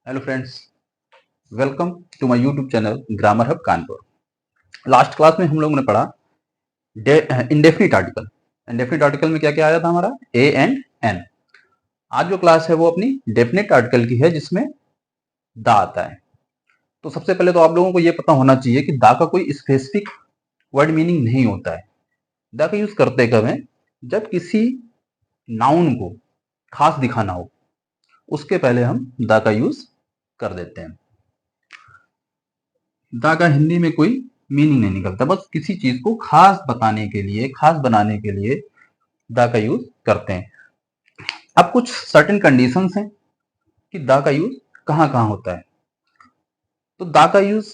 Hello friends, welcome to my YouTube channel grammar hub Kanpur. Last class में हम लोगों ने पढ़ा इंडेफिनिट आर्टिकल। इंडेफिनिट आर्टिकल में क्या क्या आया था हमारा ए एंड एन। आज जो क्लास है वो अपनी डेफिनिट आर्टिकल की है जिसमें दा आता है। तो सबसे पहले तो आप लोगों को ये पता होना चाहिए कि दा का कोई स्पेसिफिक वर्ड मीनिंग नहीं होता है। दा का यूज करते कब है? जब किसी नाउन को खास दिखाना हो, उसके पहले हम दा का यूज कर देते हैं। दा का हिंदी में कोई मीनिंग नहीं निकलता, बस किसी चीज को खास बताने के लिए, खास बनाने के लिए दा का यूज करते हैं। अब कुछ सर्टेन कंडीशंस हैं कि दा का यूज कहाँ कहाँ होता है। तो दा का यूज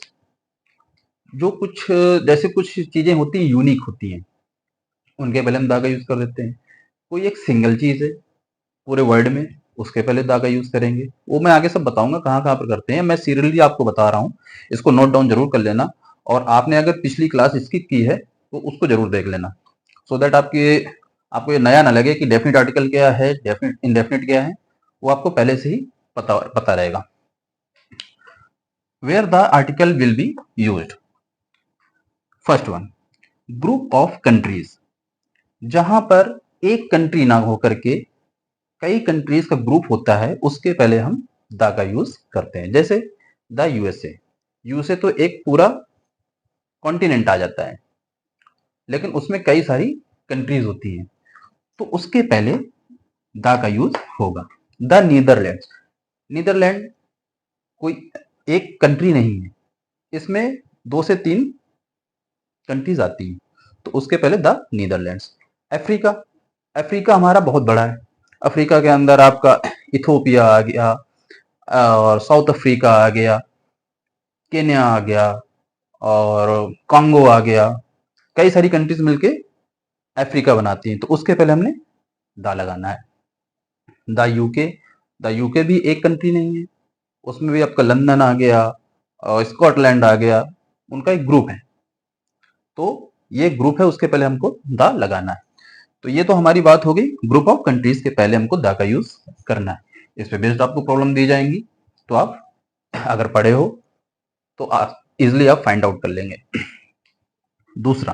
जो कुछ जैसे कुछ चीजें होती हैं, यूनिक होती हैं, उनके पहले हम दा का यूज कर देते हैं। कोई एक सिंगल चीज है पूरे वर्ड में, उसके पहले दा का यूज करेंगे। वो मैं आगे सब बताऊंगा कहाँ कहाँ पर करते हैं, मैं सीरियली आपको बता रहा हूँ, इसको नोट डाउन जरूर कर लेना। और आपने अगर पिछली क्लास स्किप की है तो उसको जरूर देख लेना, सो दैट आपको ये नया ना लगे कि डेफिनेट आर्टिकल क्या है, डेफिनेट इनडेफिनेट क्या है, वो आपको पहले से ही पता रहेगा। Where the article will be used. First one, group of countries. जहां पर एक कंट्री ना होकर के कई कंट्रीज का ग्रुप होता है, उसके पहले हम द का यूज करते हैं। जैसे द यूएसए। यूएसए तो एक पूरा कॉन्टिनेंट आ जाता है, लेकिन उसमें कई सारी कंट्रीज होती हैं, तो उसके पहले द का यूज होगा। The Netherlands. नीदरलैंड कोई एक कंट्री नहीं है, इसमें 2 से 3 कंट्रीज आती हैं, तो उसके पहले द नीदरलैंड्स। अफ्रीका। अफ्रीका हमारा बहुत बड़ा है। अफ्रीका के अंदर आपका इथोपिया आ गया, और साउथ अफ्रीका आ गया, केन्या आ गया, और कॉन्गो आ गया। कई सारी कंट्रीज मिलके अफ्रीका बनाती हैं, तो उसके पहले हमने दा लगाना है। The UK. द यूके भी एक कंट्री नहीं है, उसमें भी आपका लंदन आ गया और स्कॉटलैंड आ गया, उनका एक ग्रुप है, तो ये ग्रुप है, उसके पहले हमको द लगाना है। तो ये तो हमारी बात हो गई ग्रुप ऑफ कंट्रीज के पहले हमको द का यूज करना है। इस पे बेस्ड आपको प्रॉब्लम दी जाएंगी, तो आप अगर पढ़े हो तो आप इजिली आप फाइंड आउट कर लेंगे। दूसरा,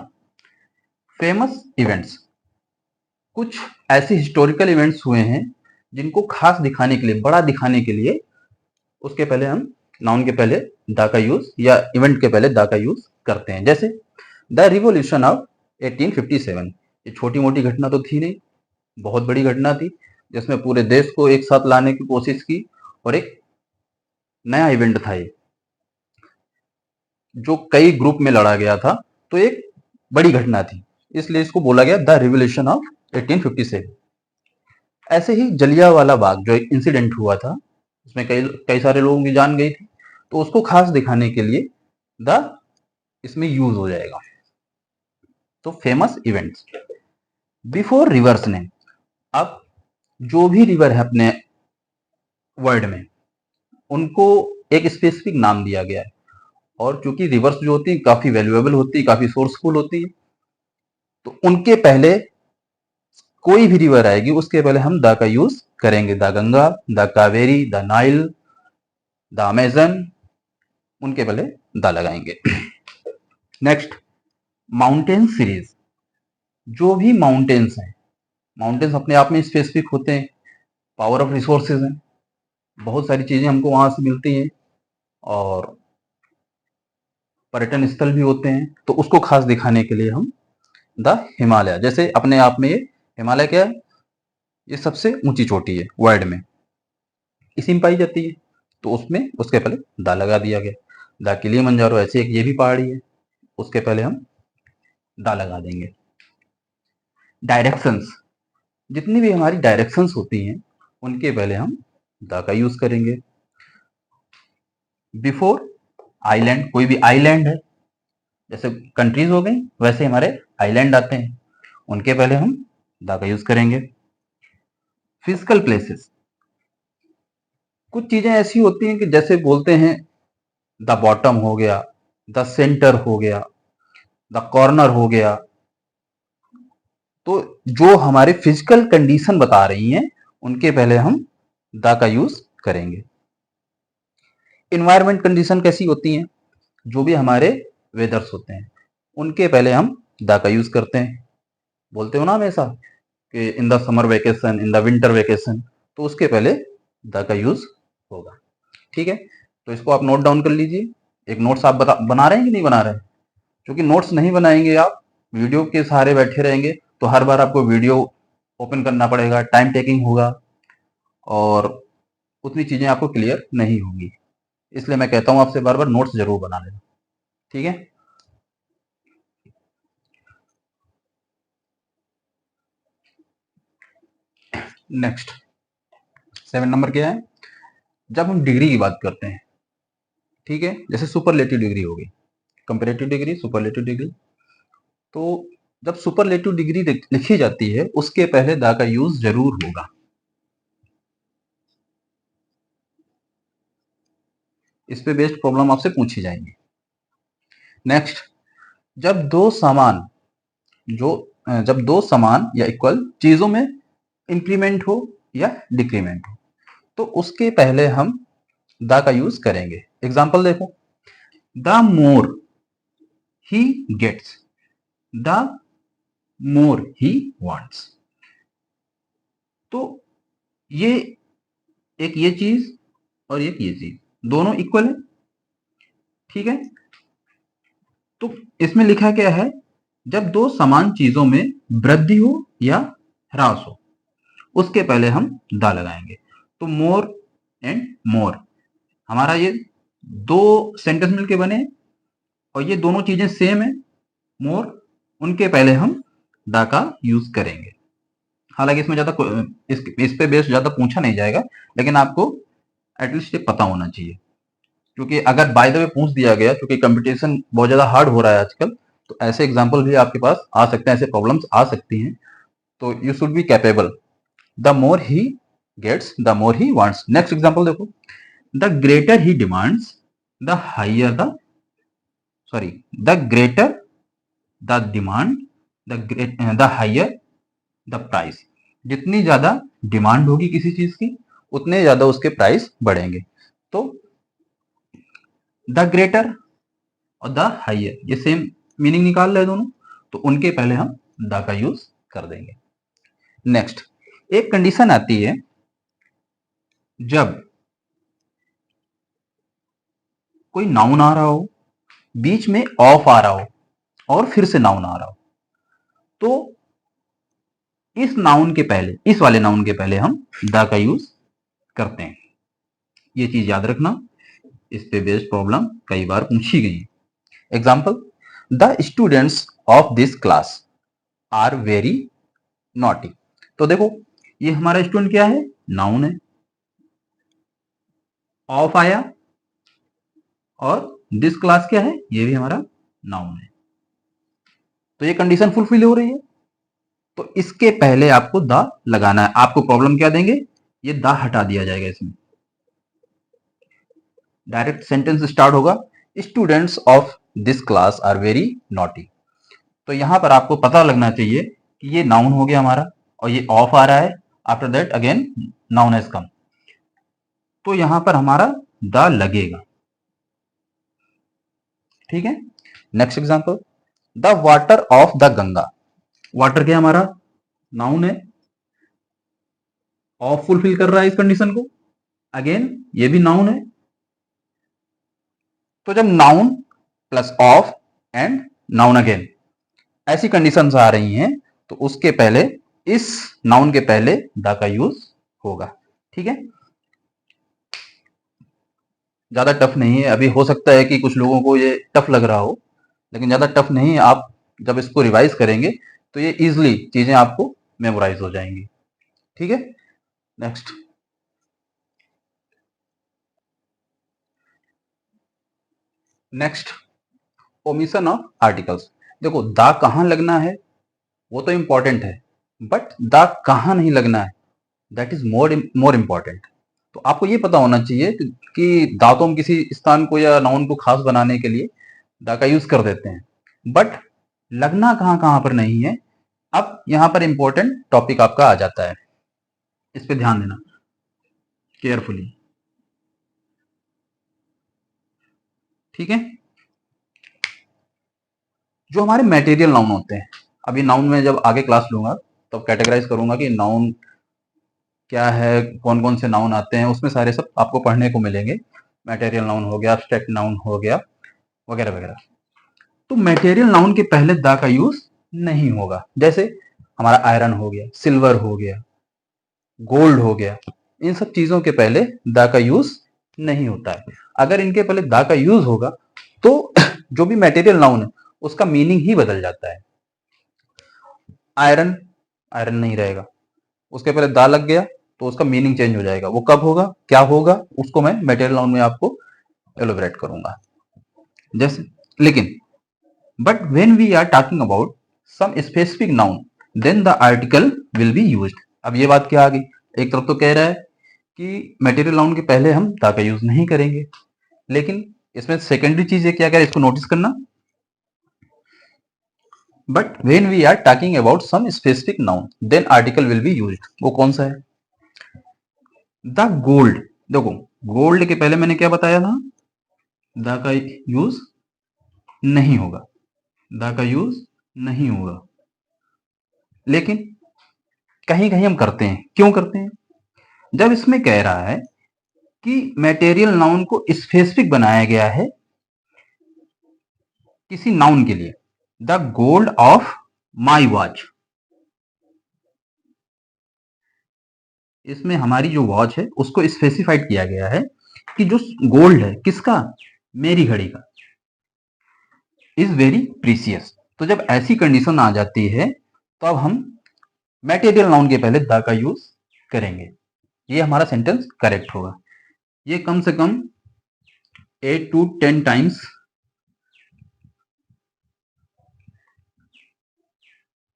फेमस इवेंट्स। कुछ ऐसे हिस्टोरिकल इवेंट्स हुए हैं जिनको खास दिखाने के लिए, बड़ा दिखाने के लिए, उसके पहले हम नाउन के पहले द का यूज, या इवेंट के पहले द का यूज करते हैं। जैसे द रिवोल्यूशन ऑफ 1857। ये छोटी मोटी घटना तो थी नहीं, बहुत बड़ी घटना थी, जिसमें पूरे देश को एक साथ लाने की कोशिश की, और एक नया इवेंट था ये, जो कई ग्रुप में लड़ा गया था, तो एक बड़ी घटना थी, इसलिए इसको बोला गया द रिवोल्यूशन ऑफ 1857। ऐसे ही जलियांवाला बाग जो एक इंसिडेंट हुआ था, उसमें कई कई सारे लोगों की जान गई थी, तो उसको खास दिखाने के लिए द इसमें यूज हो जाएगा। तो famous events. Before reverse name. अब जो भी रिवर है अपने वर्ड में, उनको एक स्पेसिफिक नाम दिया गया है, और चूंकि रिवर्स जो होती है काफी वैल्यूएबल होती है, काफी सोर्सफुल होती है, तो उनके पहले कोई भी रिवर आएगी उसके पहले हम द का यूज करेंगे। The Ganga, the Kaveri, the Nile, the Amazon, उनके पहले द लगाएंगे। Next, mountain series. जो भी माउंटेन्स हैं, माउंटेन्स अपने आप में स्पेसिफिक होते हैं, पावर ऑफ रिसोर्सेज हैं, बहुत सारी चीजें हमको वहां से मिलती हैं, और पर्यटन स्थल भी होते हैं, तो उसको खास दिखाने के लिए हम द हिमालय, जैसे अपने आप में ये हिमालय क्या है, ये सबसे ऊंची चोटी है वर्ल्ड में, इसी में पाई जाती है, तो उसमें उसके पहले द लगा दिया गया। द किलिमंजारो ऐसे एक ये भी पहाड़ी है, उसके पहले हम द लगा देंगे। डायरेक्शंस। जितनी भी हमारी डायरेक्शंस होती हैं, उनके पहले हम द का यूज करेंगे। बिफोर आइलैंड, कोई भी आइलैंड है, जैसे कंट्रीज हो गई वैसे हमारे आइलैंड आते हैं, उनके पहले हम द का यूज करेंगे। Physical places. कुछ चीजें ऐसी होती हैं कि जैसे बोलते हैं द बॉटम हो गया, द सेंटर हो गया, द कॉर्नर हो गया, तो जो हमारे फिजिकल कंडीशन बता रही हैं, उनके पहले हम द का यूज करेंगे। इन्वायरमेंट कंडीशन कैसी होती हैं, जो भी हमारे वेदर्स होते हैं उनके पहले हम द का यूज करते हैं। बोलते हो ना हमेशा कि in the summer vacation, in the winter vacation, तो उसके पहले द का यूज होगा। ठीक है, तो इसको आप नोट डाउन कर लीजिए। एक नोट्स आप बना रहे हैं कि नहीं बना रहे हैं? क्योंकि नोट्स नहीं बनाएंगे आप, वीडियो के सहारे बैठे रहेंगे, तो हर बार आपको वीडियो ओपन करना पड़ेगा, टाइम टेकिंग होगा और उतनी चीजें आपको क्लियर नहीं होंगी। इसलिए मैं कहता हूं आपसे बार बार नोट्स जरूर बना लेना। ठीक है, नेक्स्ट 7 नंबर क्या है? जब हम डिग्री की बात करते हैं, ठीक है, जैसे सुपरलेटिव डिग्री होगी, कंपैरेटिव डिग्री, सुपरलेटिव डिग्री, तो जब सुपरलेटिव डिग्री लिखी जाती है उसके पहले द का यूज जरूर होगा। इस पे बेस्ड प्रॉब्लम आपसे पूछी जाएंगी। नेक्स्ट, जब दो समान जब दो समान या इक्वल चीजों में इंक्रीमेंट हो या डिक्रीमेंट हो, तो उसके पहले हम द का यूज करेंगे। एग्जाम्पल देखो, the more he gets, the more he wants. तो ये एक ये चीज और एक ये चीज दोनों इक्वल है। ठीक है, तो इसमें लिखा क्या है? जब दो समान चीजों में वृद्धि हो या ह्रास हो, उसके पहले हम द लगाएंगे। तो मोर एंड मोर, हमारा ये दो सेंटेंस मिलके बने और ये दोनों चीजें सेम है, मोर, उनके पहले हम द का यूज करेंगे। हालांकि इसमें ज्यादा इस पे बेस्ड ज्यादा पूछा नहीं जाएगा, लेकिन आपको एटलीस्ट ये पता होना चाहिए। क्योंकि अगर बाय द वे पूछ दिया गया, क्योंकि कंपटीशन बहुत ज्यादा हार्ड हो रहा है आजकल, तो ऐसे एग्जाम्पल भी आपके पास आ सकते हैं, ऐसे प्रॉब्लम्स आ सकती हैं, तो you should be capable. The more he gets, the more he wants. Next example देखो, the greater he demands, the higher the sorry the greater the demand, the higher the price. जितनी ज्यादा demand होगी किसी चीज की, उतने ज्यादा उसके प्राइस बढ़ेंगे। तो द ग्रेटर और द हाइयर ये सेम मीनिंग निकाल रहे दोनों, तो उनके पहले हम द का यूज कर देंगे। नेक्स्ट, एक कंडीशन आती है जब कोई नाउन आ रहा हो, बीच में ऑफ आ रहा हो और फिर से नाउन आ रहा हो, तो इस नाउन के पहले, इस वाले नाउन के पहले हम द का यूज करते हैं। ये चीज याद रखना, इस पे बेस्ड प्रॉब्लम कई बार पूछी गई है। Example, the students of this class are very naughty. तो देखो, ये हमारा स्टूडेंट क्या है? नाउन है, ऑफ आया, और दिस क्लास क्या है? ये भी हमारा नाउन है। तो ये कंडीशन फुलफिल हो रही है, तो इसके पहले आपको द लगाना है। आपको प्रॉब्लम क्या देंगे? ये द हटा दिया जाएगा, इसमें डायरेक्ट सेंटेंस स्टार्ट होगा, students of this class are very naughty. तो यहां पर आपको पता लगना चाहिए कि ये नाउन हो गया हमारा और ये ऑफ आ रहा है, after that again noun has come, तो यहां पर हमारा द लगेगा। ठीक है, next example, the water of the Ganga. Water क्या हमारा? नाउन है, ऑफ फुलफिल कर रहा है इस कंडीशन को, अगेन ये भी नाउन है। तो जब noun plus of and noun again ऐसी कंडीशंस आ रही हैं, तो उसके पहले, इस नाउन के पहले द का यूज होगा। ठीक है, ज्यादा टफ नहीं है। अभी हो सकता है कि कुछ लोगों को ये टफ लग रहा हो, लेकिन ज्यादा टफ नहीं है। आप जब इसको रिवाइज करेंगे तो ये इजिली चीजें आपको मेमोराइज हो जाएंगी। ठीक है, next, next, omission of articles. देखो, द कहां लगना है वो तो इंपॉर्टेंट है, बट द कहां नहीं लगना है, दैट इज मोर इंपॉर्टेंट। तो आपको ये पता होना चाहिए कि दा तो हम किसी स्थान को या नाउन को खास बनाने के लिए दा का यूज कर देते हैं, बट लगना कहां कहां पर नहीं है। अब यहां पर इंपॉर्टेंट टॉपिक आपका आ जाता है, इस पे ध्यान देना केयरफुली। ठीक है। जो हमारे मटेरियल नाउन होते हैं, अभी नाउन में जब आगे क्लास लूंगा तब कैटेगराइज करूंगा कि नाउन क्या है, कौन कौन से नाउन आते हैं, उसमें सारे सब आपको पढ़ने को मिलेंगे। मटेरियल नाउन हो गया, एब्स्ट्रैक्ट नाउन हो गया, वगैरह वगैरह। तो मटेरियल नाउन के पहले द का यूज नहीं होगा। जैसे हमारा आयरन हो गया, सिल्वर हो गया, गोल्ड हो गया, इन सब चीजों के पहले द का यूज नहीं होता है। अगर इनके पहले द का यूज होगा तो जो भी मटेरियल नाउन है उसका मीनिंग ही बदल जाता है। आयरन आयरन नहीं रहेगा, उसके पहले दा लग गया तो उसका मीनिंग चेंज हो जाएगा। वो कब होगा, क्या होगा, उसको मैं मटेरियल नाउन में आपको एलोबरेट करूंगा। जैसे लेकिन but when we are talking about some specific noun then the article will be used. अब ये बात क्या आ गई, एक तरफ तो कह रहा है कि मटेरियल नाउन के पहले हम दा का यूज नहीं करेंगे, लेकिन इसमें सेकेंडरी चीज है क्या क्या, इसको नोटिस करना। But when we are talking about some specific noun then article will be used. वो कौन सा है, द गोल्ड। देखो गोल्ड के पहले मैंने क्या बताया था, द का यूज नहीं होगा, द का यूज नहीं होगा, लेकिन कहीं कहीं हम करते हैं। क्यों करते हैं, जब इसमें कह रहा है कि मटेरियल नाउन को स्पेसिफिक बनाया गया है किसी नाउन के लिए, the gold of my watch. इसमें हमारी जो वॉच है उसको स्पेसिफाइड किया गया है कि जो गोल्ड है किसका, मेरी घड़ी का, इज वेरी प्रीसियस। तो जब ऐसी कंडीशन आ जाती है तो अब हम मटेरियल नाउन के पहले द का यूज करेंगे, ये हमारा सेंटेंस करेक्ट होगा। ये कम से कम 8 to 10 times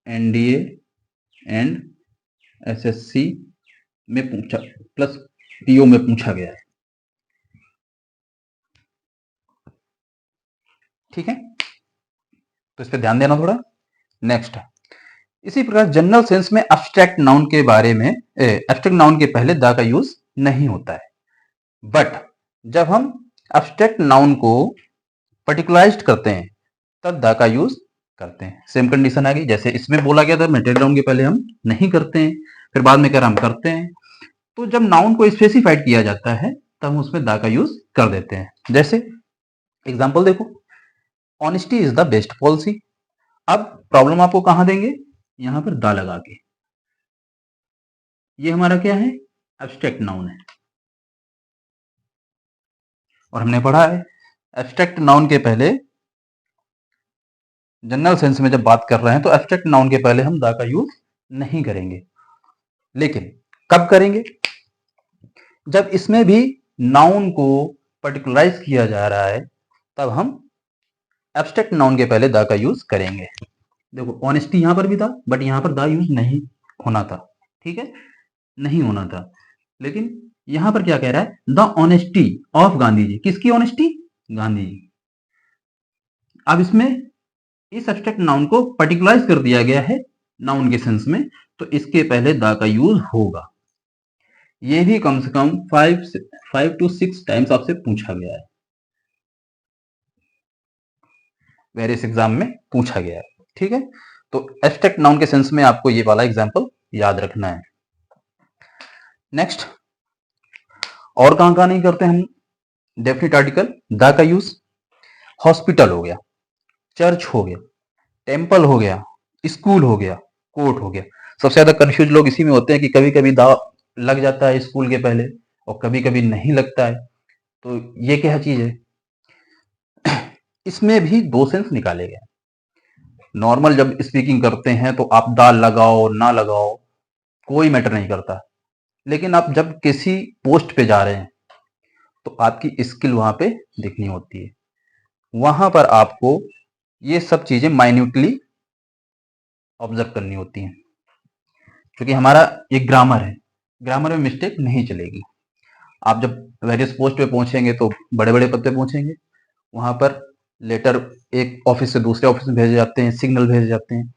NDA and SSC में पूछा, प्लस पीओ में पूछा गया है। ठीक है, तो इस पर ध्यान देना थोड़ा। नेक्स्ट, इसी प्रकार जनरल सेंस में एब्स्ट्रैक्ट नाउन के बारे में, एब्स्ट्रैक्ट नाउन के पहले द का यूज नहीं होता है। बट जब हम एब्स्ट्रैक्ट नाउन को पर्टिकुलराइज्ड करते हैं तब द का यूज करते हैं। सेम कंडीशन आ गई, जैसे इसमें बोला गया था मटेरियल नाउन के पहले हम नहीं करते हैं, फिर बाद में कह रहा हम करते हैं। तो जब नाउन को स्पेसिफाइड किया जाता है तब हम उसमें द का यूज कर देते हैं। जैसे एग्जाम्पल देखो, honesty is the best policy. अब प्रॉब्लम आपको कहां देंगे, यहां पर द लगा के। ये हमारा क्या है, एब्स्ट्रैक्ट नाउन है, और हमने पढ़ा है एब्स्ट्रैक्ट नाउन के पहले जनरल सेंस में जब बात कर रहे हैं तो एब्स्ट्रैक्ट नाउन के पहले हम द का यूज नहीं करेंगे। लेकिन कब करेंगे, जब इसमें भी नाउन को पर्टिकुलराइज किया जा रहा है तब हम एब्स्ट्रैक्ट नाउन के पहले द का यूज करेंगे। देखो ऑनेस्टी यहां पर भी था, बट यहां पर द यूज नहीं होना था। ठीक है, नहीं होना था, लेकिन यहां पर क्या कह रहा है, the honesty of Gandhi ji. किसकी ऑनेस्टी, गांधी जी। अब इसमें इस एब्स्ट्रैक्ट नाउन को पर्टिकुलराइज कर दिया गया है नाउन के सेंस में, तो इसके पहले द का यूज होगा। ये भी कम से कम 5 to 6 टाइम्स आपसे पूछा गया है, वेरियस एग्जाम में पूछा गया है। ठीक है, तो एब्स्ट्रैक्ट नाउन के सेंस में आपको ये वाला एग्जांपल याद रखना है। नेक्स्ट, और कहां कहां नहीं करते हम डेफिनेट आर्टिकल द का यूज, हॉस्पिटल हो गया, चर्च हो गया, टेम्पल हो गया, स्कूल हो गया, कोर्ट हो गया। सबसे ज्यादा कंफ्यूज लोग इसी में होते हैं कि कभी कभी द लग जाता है स्कूल के पहले और कभी कभी नहीं लगता है। तो ये क्या चीज है, इसमें भी दो सेंस निकाले गए। नॉर्मल जब स्पीकिंग करते हैं तो आप द लगाओ ना लगाओ कोई मैटर नहीं करता, लेकिन आप जब किसी पोस्ट पे जा रहे हैं तो आपकी स्किल वहां पे दिखनी होती है, वहां पर आपको ये सब चीजें माइन्यूटली ऑब्जर्व करनी होती हैं। क्योंकि हमारा एक ग्रामर है, ग्रामर में मिस्टेक नहीं चलेगी। आप जब वेरियस पोस्ट पे पहुंचेंगे तो बड़े बड़े पद पे पहुंचेंगे, वहां पर लेटर एक ऑफिस से दूसरे ऑफिस में भेजे जाते हैं, सिग्नल भेजे जाते हैं।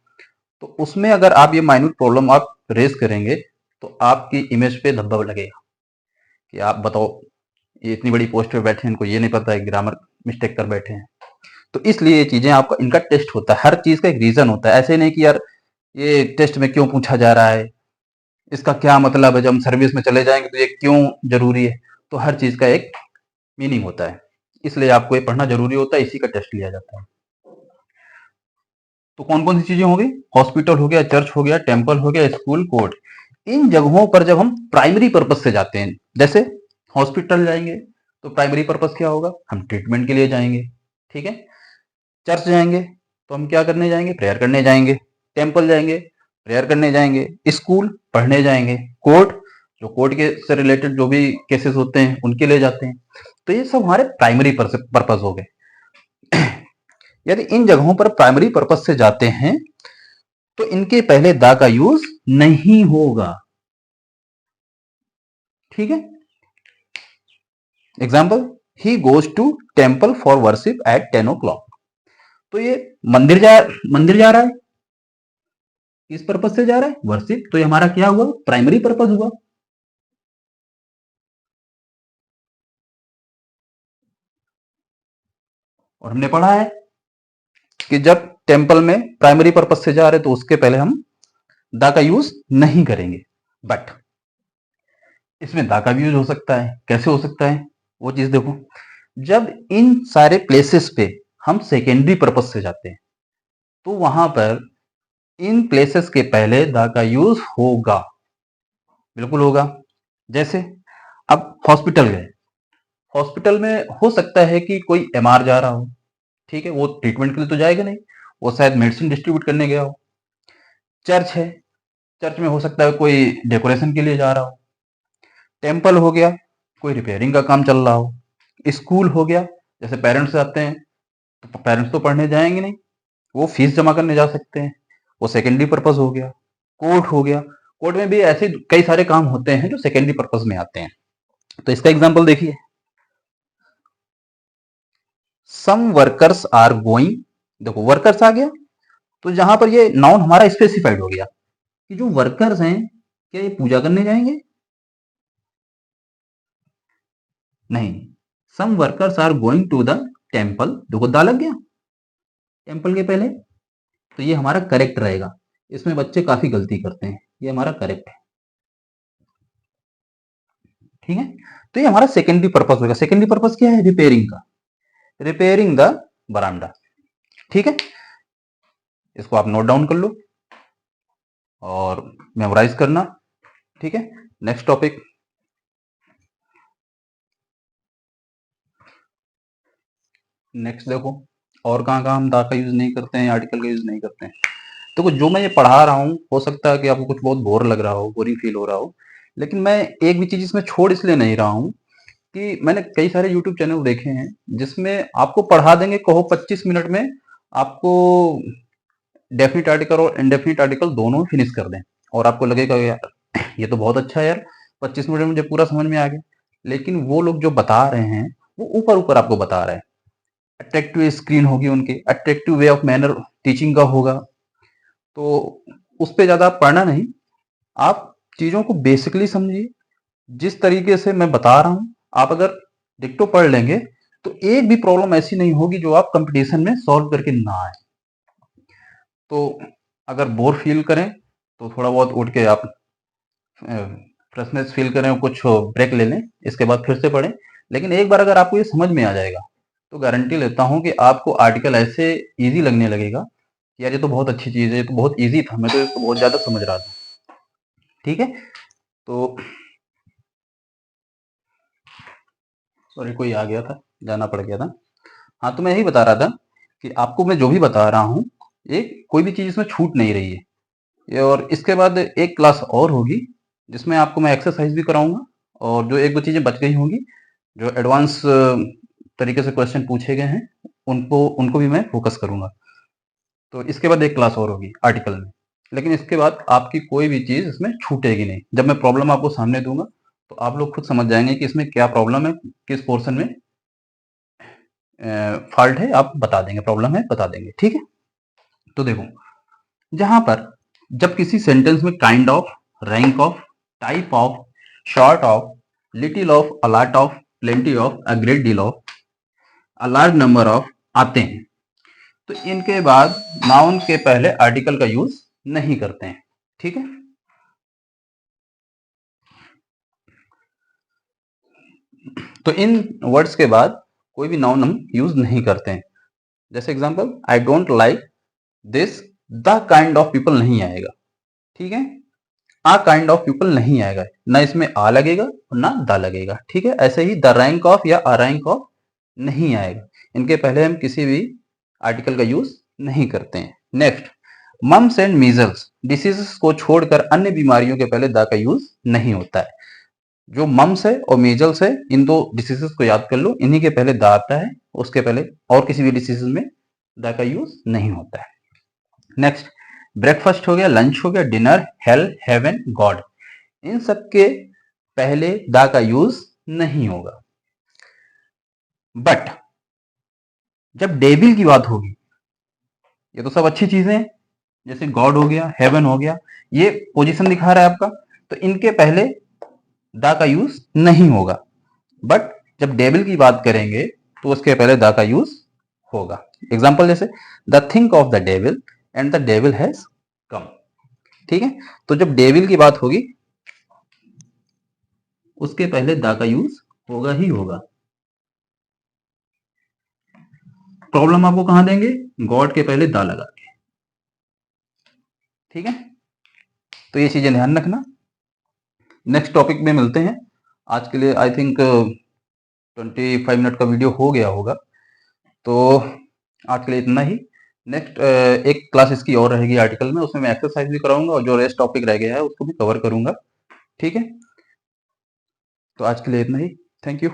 तो उसमें अगर आप ये माइन्यूट प्रॉब्लम आप रेज करेंगे तो आपकी इमेज पे धब्बा लगेगा कि आप बताओ ये इतनी बड़ी पोस्ट पे बैठे हैं, इनको ये नहीं पता है, ग्रामर मिस्टेक कर बैठे हैं। तो इसलिए ये चीजें आपका इनका टेस्ट होता है, हर चीज का एक रीजन होता है। ऐसे नहीं कि यार ये टेस्ट में क्यों पूछा जा रहा है, इसका क्या मतलब है, जब हम सर्विस में चले जाएंगे तो ये क्यों जरूरी है। तो हर चीज का एक मीनिंग होता है, इसलिए आपको ये पढ़ना जरूरी होता है, इसी का टेस्ट लिया जाता है। तो कौन कौन सी चीजें हो गई, हॉस्पिटल हो गया, चर्च हो गया, टेम्पल हो गया, स्कूल, कोर्ट। इन जगहों पर जब हम प्राइमरी पर्पज से जाते हैं, जैसे हॉस्पिटल जाएंगे तो प्राइमरी पर्पज क्या होगा, हम ट्रीटमेंट के लिए जाएंगे, ठीक है। चर्च जाएंगे तो हम क्या करने जाएंगे, प्रेयर करने जाएंगे। टेम्पल जाएंगे, प्रेयर करने जाएंगे। स्कूल पढ़ने जाएंगे। कोर्ट, जो कोर्ट के से रिलेटेड जो भी केसेस होते हैं उनके लिए जाते हैं। तो ये सब हमारे प्राइमरी पर्पज हो गए। यदि इन जगहों पर प्राइमरी पर्पज से जाते हैं तो इनके पहले द का यूज नहीं होगा, ठीक है। Example, he goes to temple for worship at 10 o'clock। तो ये मंदिर जा रहा है, किस पर्पज से जा रहा है, वर्शिप। तो ये हमारा क्या हुआ, प्राइमरी पर्पज हुआ। और हमने पढ़ा है कि जब टेम्पल में प्राइमरी पर्पज से जा रहे तो उसके पहले हम द का यूज नहीं करेंगे। बट इसमें द का भी यूज हो सकता है। कैसे हो सकता है वो चीज देखो, जब इन सारे प्लेसेस पे हम सेकेंडरी पर्पज से जाते हैं तो वहां पर इन प्लेसेस के पहले द का यूज होगा, बिल्कुल होगा। जैसे अब हॉस्पिटल गए, हॉस्पिटल में हो सकता है कि कोई एमआर जा रहा हो, ठीक है, वो ट्रीटमेंट के लिए तो जाएगा नहीं, वो शायद मेडिसिन डिस्ट्रीब्यूट करने गया हो। चर्च है, चर्च में हो सकता है कोई डेकोरेशन के लिए जा रहा हो। टेम्पल हो गया, कोई रिपेयरिंग का काम चल रहा हो। स्कूल हो गया, जैसे पेरेंट्स आते हैं तो पेरेंट्स तो पढ़ने जाएंगे नहीं, वो फीस जमा करने जा सकते हैं, वो सेकेंडरी पर्पज हो गया। कोर्ट हो गया, कोर्ट में भी ऐसे कई सारे काम होते हैं जो सेकेंडरी पर्पज में आते हैं। तो इसका एग्जाम्पल देखिए, सम वर्कर्स आर गोइंग, देखो वर्कर्स आ गया, तो जहां पर ये नाउन हमारा स्पेसिफाइड हो गया कि जो वर्कर्स हैं क्या ये पूजा करने जाएंगे, नहीं। Some workers are going to the temple, देखो दा लग गया टेम्पल के पहले, तो ये हमारा करेक्ट रहेगा। इसमें बच्चे काफी गलती करते हैं, ये हमारा करेक्ट है, ठीक है। तो ये हमारा सेकेंडरी पर्पस होगा। सेकेंडरी पर्पस क्या है, रिपेयरिंग का, रिपेयरिंग द बरामदा, ठीक है। इसको आप नोट डाउन कर लो और मेमोराइज करना, ठीक है। नेक्स्ट टॉपिक, नेक्स्ट देखो और कहाँ कहाँ हम दा का यूज नहीं करते हैं, आर्टिकल का यूज नहीं करते हैं। देखो जो मैं ये पढ़ा रहा हूँ हो सकता है कि आपको कुछ बहुत बोर लग रहा हो, बोरिंग फील हो रहा हो, लेकिन मैं एक भी चीज इसमें छोड़ इसलिए नहीं रहा हूँ कि मैंने कई सारे यूट्यूब चैनल देखे हैं जिसमें आपको पढ़ा देंगे, कहो 25 मिनट में आपको डेफिनेट आर्टिकल और इनडेफिनेट आर्टिकल दोनों फिनिश कर दें, और आपको लगेगा यार ये तो बहुत अच्छा है यार, 25 मिनट में मुझे पूरा समझ में आ गया। लेकिन वो लोग जो बता रहे हैं वो ऊपर ऊपर आपको बता रहे हैं। अट्रैक्टिव स्क्रीन होगी उनकी, attractive way of manner teaching का होगा, तो उस पर ज्यादा आप पढ़ना नहीं, आप चीजों को बेसिकली समझिए। जिस तरीके से मैं बता रहा हूं आप अगर डिक्टो पढ़ लेंगे तो एक भी प्रॉब्लम ऐसी नहीं होगी जो आप कंपटीशन में सॉल्व करके ना आए। तो अगर बोर फील करें तो थोड़ा बहुत उठ के आप फ्रेशनेस फील करें, कुछ ब्रेक ले लें, इसके बाद फिर से पढ़ें। लेकिन एक बार अगर आपको ये समझ में आ जाएगा तो गारंटी लेता हूं कि आपको आर्टिकल ऐसे इजी लगने लगेगा कि यार ये तो बहुत अच्छी चीज है, ये तो बहुत इजी था, मैं तो इसको बहुत ज्यादा समझ रहा था, ठीक है। तो सॉरी कोई आ गया था, जाना पड़ गया था। हाँ, तो मैं यही बता रहा था कि आपको मैं जो भी बता रहा हूँ ये कोई भी चीज इसमें छूट नहीं रही है। और इसके बाद एक क्लास और होगी जिसमें आपको मैं एक्सरसाइज भी कराऊंगा, और जो एक दो चीजें बच गई होंगी जो एडवांस तरीके से क्वेश्चन पूछे गए हैं उनको उनको भी मैं फोकस करूंगा। तो इसके बाद एक क्लास और होगी आर्टिकल में, लेकिन इसके बाद आपकी कोई भी चीज इसमें छूटेगी नहीं। जब मैं प्रॉब्लम आपको सामने दूंगा तो आप लोग खुद समझ जाएंगे कि इसमें क्या प्रॉब्लम है, किस पोर्शन में फॉल्ट है, आप बता देंगे, प्रॉब्लम है बता देंगे, ठीक है। तो देखो जहां पर जब किसी सेंटेंस में kind of, rank of, type of, short of, little of, a lot of, plenty of, a great deal of, a large number of आते हैं, तो इनके बाद नाउन के पहले आर्टिकल का यूज नहीं करते हैं। ठीक है, तो इन वर्ड्स के बाद कोई भी नाउन हम यूज नहीं करते हैं। जैसे example, I don't like this the kind of people नहीं आएगा। ठीक है, आ काइंड ऑफ पीपल नहीं आएगा, ना इसमें आ लगेगा और ना द लगेगा। ठीक है, ऐसे ही द रैंक ऑफ या अ रैंक ऑफ नहीं आएगा, इनके पहले हम किसी भी आर्टिकल का यूज नहीं करते हैं। Next, mumps and measles diseases को छोड़कर अन्य बीमारियों के पहले द का यूज नहीं होता है। जो मम्स है और मीजल्स है, इन दो डिसीजेस को याद कर लो, इन्हीं के पहले द आता है, उसके पहले और किसी भी डिसीजेस में द का यूज नहीं होता है। नेक्स्ट, ब्रेकफास्ट हो गया, लंच हो गया, डिनर, हेल, हेवन, गॉड, इन सब के पहले द का यूज नहीं होगा। बट जब डेविल की बात होगी, ये तो सब अच्छी चीजें हैं, जैसे गॉड हो गया, हेवन हो गया, ये पोजीशन दिखा रहा है आपका, तो इनके पहले द का यूज नहीं होगा। बट जब डेविल की बात करेंगे तो उसके पहले द का यूज होगा। एग्जाम्पल जैसे, the think of the devil and the devil has come. ठीक है, तो जब डेविल की बात होगी उसके पहले द का यूज होगा ही होगा। प्रॉब्लम आपको कहां देंगे, गॉड के पहले द लगा के। ठीक है, तो ये चीजें ध्यान रखना। नेक्स्ट टॉपिक में मिलते हैं। आज के लिए आई थिंक 25 मिनट का वीडियो हो गया होगा, तो आज के लिए इतना ही। नेक्स्ट एक क्लास इसकी और रहेगी आर्टिकल में, उसमें मैं एक्सरसाइज भी कराऊंगा और जो रेस्ट टॉपिक रह गया है उसको भी कवर करूंगा। ठीक है, तो आज के लिए इतना ही। Thank you.